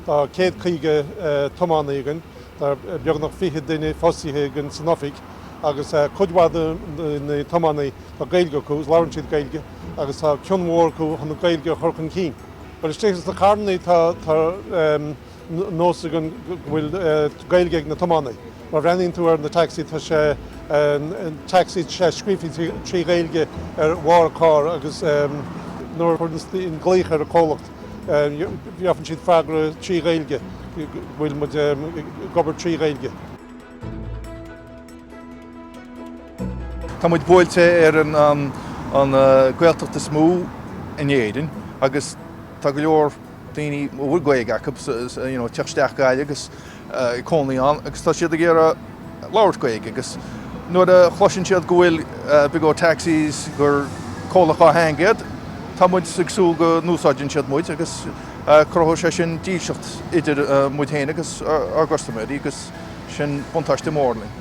Tá céad chuige tomána igen, tá beag nach fiche duine fosíthe gan san Oifig, agus chudhhad na tománaí tá gaeilge acu, lárann siad gaeilge, agus tá cionmhór acu chun na gaeilge chorcan cín. But is na carnaí tá nósa gan bhfuil gaeilge ag na tománaí. Mar bhreaníonn tú ar na taxi tá sé taxi sé scríofaí trí gaeilge ar mhar cá agus nuair in gclaoch ar a cólacht. Bhí afan siad freagra trí gaeilge, bhfuil mu gobar trí gaeilge. Tá muid buailte ar an Gaeltachta smó in éideann, agus tá go leor daoine bhfuil gaeilge acu teachsteach gaeilge agus cónaí an, agus tá siad a ggéire labhairt gaeilge, agus nuair a chloiseann siad go bhfuil beag taxis gur cólach á hangad, tá muid sigsúil go núsáideann siad muid, agus crutha sé sin díseacht idir muid héine agus argostamid agus sin buntáiste mórlainn.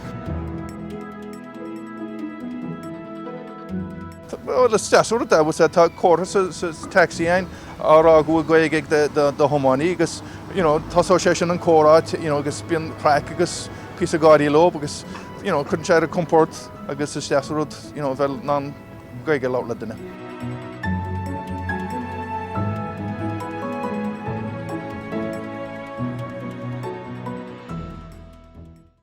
Well, steasúir da was tá córas sa taxi ein ará bhfuil gaeilge de hománaí agus tá sé sin an córáid agus bíon práic agus pí a gáirí lob agus chun sé a comport agus is steasúir bhfuil ná gaeilge lá le duine.